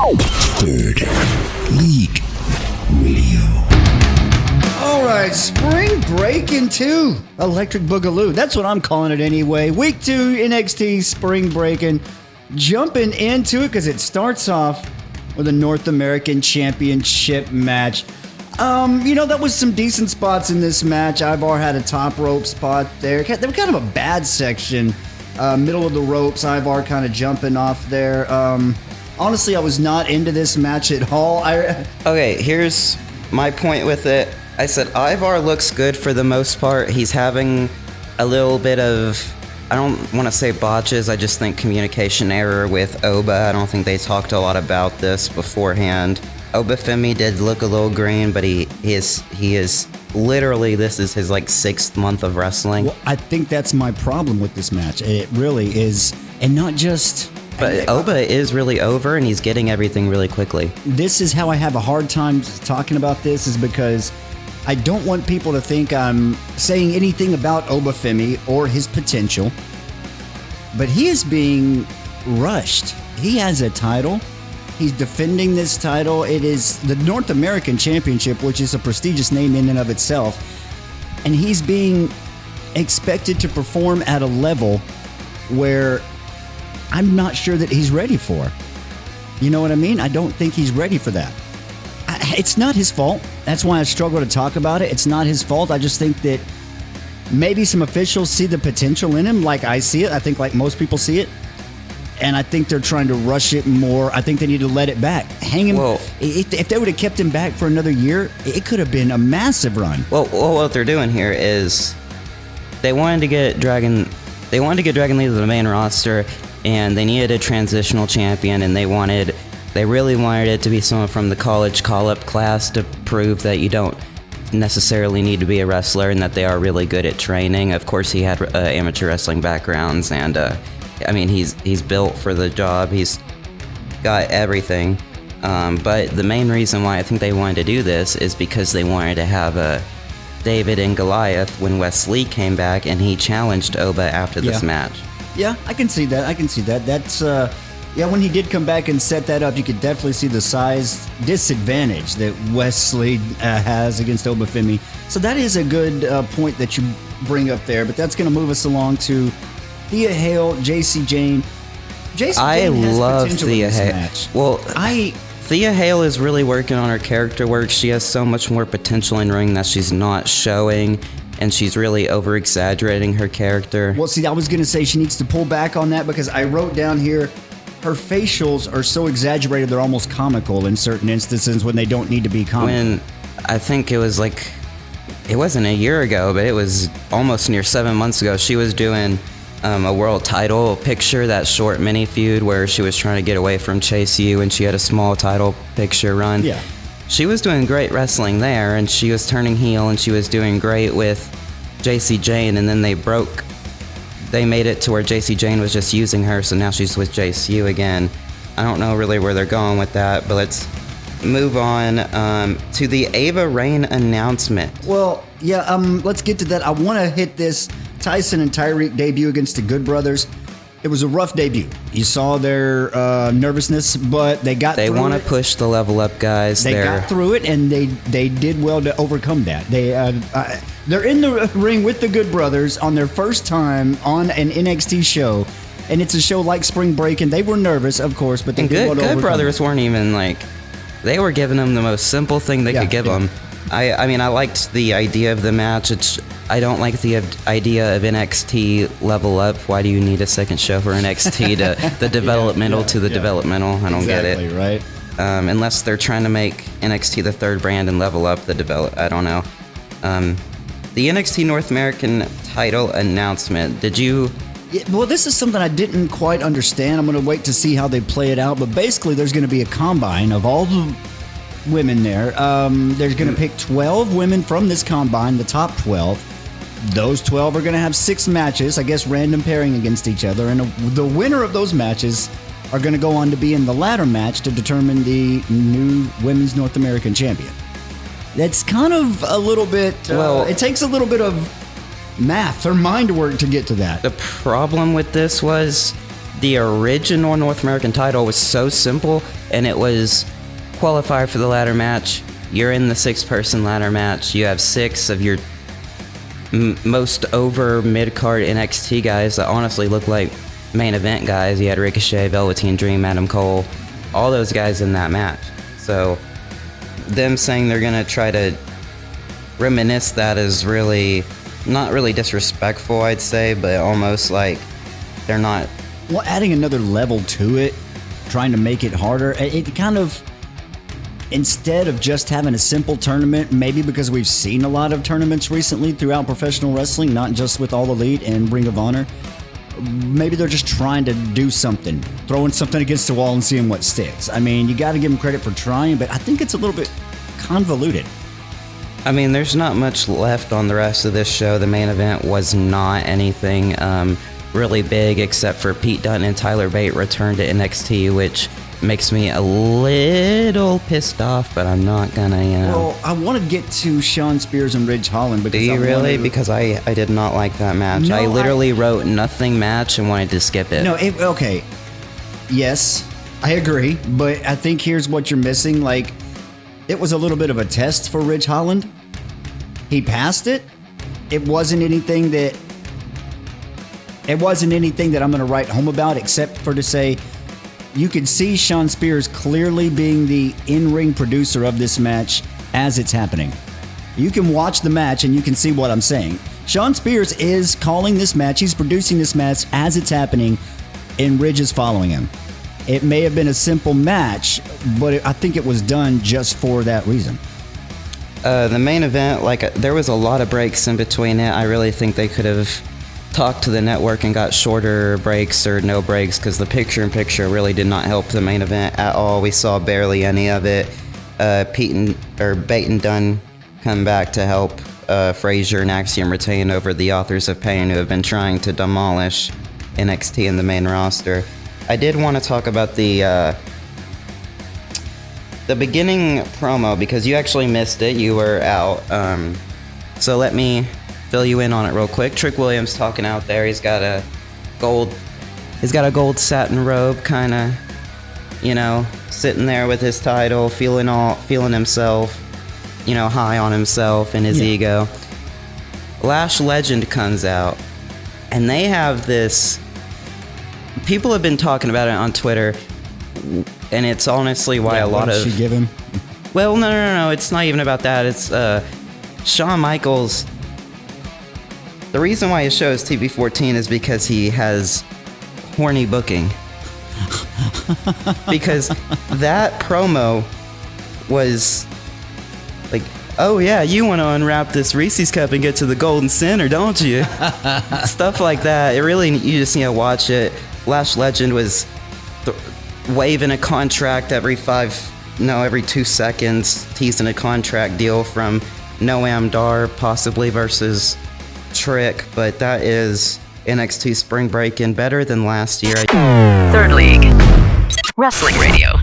Third League Radio. All right, Spring Breakin 2, Electric Boogaloo. That's what I'm calling it anyway. Week 2 NXT Spring Breakin. Jumping into it because it starts off with a North American Championship match. That was some decent spots in this match. Ivar had a top rope spot there. They were kind of a bad section. Middle of the ropes, Ivar kind of jumping off there. Honestly, I was not into this match at all. Okay, here's my point with it. I said Ivar looks good for the most part. He's having a little bit of, I don't want to say botches, I just think communication error with Oba. I don't think they talked a lot about this beforehand. Obafemi did look a little green, but he is literally, this is his like 6th month of wrestling. Well, I think that's my problem with this match. It really is, and not just... But Oba is really over, and he's getting everything really quickly. This is how I have a hard time talking about this, is because I don't want people to think I'm saying anything about Obafemi or his potential, but he is being rushed. He has a title. He's defending this title. It is the North American Championship, which is a prestigious name in and of itself, and he's being expected to perform at a level where I'm not sure that he's ready for. You know what I mean? I don't think he's ready for that. It's not his fault. That's why I struggle to talk about it. It's not his fault. I just think that maybe some officials see the potential in him like I see it. I think like most people see it. And I think they're trying to rush it more. I think they need to let it back. Hang him. Well, if they would have kept him back for another year, it could have been a massive run. Well, what they're doing here is they wanted to get Dragon Lee to the main roster, and they needed a transitional champion, and they really wanted it to be someone from the college call-up class to prove that you don't necessarily need to be a wrestler and that they are really good at training. Of course, he had amateur wrestling backgrounds, and he's built for the job. He's got everything. But the main reason why I think they wanted to do this is because they wanted to have a David and Goliath when Wes Lee came back and he challenged Oba after this match. Yeah, I can see that. That's, when he did come back and set that up, you could definitely see the size disadvantage that Wesley has against Obafemi. So that is a good point that you bring up there, but that's going to move us along to Thea Hale, JC Jane. I love Thea Hale. Well, Thea Hale is really working on her character work. She has so much more potential in ring that she's not showing, and she's really over-exaggerating her character. Well, see, I was going to say she needs to pull back on that because I wrote down here her facials are so exaggerated they're almost comical in certain instances when they don't need to be comical. When I think it was like, it wasn't a year ago, but it was almost near 7 months ago, she was doing a world title picture, that short mini feud where she was trying to get away from Chase U and she had a small title picture run. Yeah. She was doing great wrestling there, and she was turning heel, and she was doing great with JC Jane, and then they made it to where JC Jane was just using her, so now she's with JCU again. I don't know really where they're going with that, but let's move on to the Ava Raine announcement. Well, yeah, let's get to that. I want to hit this Tyson and Tyreek debut against the Good Brothers. It was a rough debut. You saw their nervousness, but they got through it. They want to push the level up, guys. They got through it, and they did well to overcome that. They're in the ring with the Good Brothers on their first time on an NXT show, and it's a show like Spring Breakin. They were nervous, of course, but they did well to overcome. Good Brothers weren't even like, they were giving them the most simple thing they could give them. I mean, I liked the idea of the match. I don't like the idea of NXT level up. Why do you need a second show for NXT to the developmental to the developmental? I don't get it. Right. Unless they're trying to make NXT the third brand and level up the develop. I don't know. The NXT North American title announcement. Did you? Yeah, well, this is something I didn't quite understand. I'm going to wait to see how they play it out. But basically, there's going to be a combine of all the women there. There's going to pick 12 women from this combine, the top 12. Those 12 are going to have 6 matches, I guess random pairing against each other, and the winner of those matches are going to go on to be in the ladder match to determine the new Women's North American Champion. That's kind of a little bit, it takes a little bit of math or mind work to get to that. The problem with this was the original North American title was so simple and it was qualifier for the ladder match. You're in the 6-person ladder match. You have 6 of your most over mid-card NXT guys that honestly look like main event guys. You had Ricochet, Velveteen Dream, Adam Cole, all those guys in that match. So them saying they're going to try to reminisce that is really not really disrespectful, I'd say, but almost like they're not. Well, adding another level to it, trying to make it harder, it kind of, instead of just having a simple tournament, maybe because we've seen a lot of tournaments recently throughout professional wrestling, not just with All Elite and Ring of Honor, maybe they're just trying to do something, throwing something against the wall and seeing what sticks. I mean, you got to give them credit for trying, but I think it's a little bit convoluted. I mean, there's not much left on the rest of this show. The main event was not anything really big, except for Pete Dunne and Tyler Bate returned to NXT, which makes me a little pissed off, but I'm not gonna, Well, I want to get to Shawn Spears and Ridge Holland because Do you really? Because I did not like that match. No, I literally wrote nothing match and wanted to skip it. No, okay. Yes, I agree, but I think here's what you're missing. Like, it was a little bit of a test for Ridge Holland. He passed it. It wasn't anything that I'm going to write home about, except for to say you could see Shawn Spears clearly being the in-ring producer of this match as it's happening. You can watch the match and you can see what I'm saying. Shawn Spears is calling this match. He's producing this match as it's happening, and Ridge is following him. It may have been a simple match, but I think it was done just for that reason. The main event, there was a lot of breaks in between it. I really think they could have talked to the network and got shorter breaks or no breaks, because the picture-in-picture really did not help the main event at all. We saw barely any of it. Bate and Dunn come back to help Frazier and Axiom retain over the Authors of Pain, who have been trying to demolish NXT in the main roster. I did want to talk about the beginning promo, because you actually missed it. You were out. So let me fill you in on it real quick. Trick Williams talking out there. He's got a gold satin robe, kind of, sitting there with his title, feeling himself, high on himself and his ego. Lash Legend comes out, and they have this. People have been talking about it on Twitter, and it's honestly why a lot of. What did she give him? Well, no. It's not even about that. It's Shawn Michaels. The reason why his show is TV14 is because he has horny booking. Because that promo was like, oh yeah, you want to unwrap this Reese's cup and get to the golden center, don't you? Stuff like that. It really, you just need to watch it. Lash Legend was waving a contract every 2 seconds, teasing a contract deal from Noam Dar, possibly versus Trick, but that is NXT Spring Breakin', better than last year. Third League Wrestling Radio.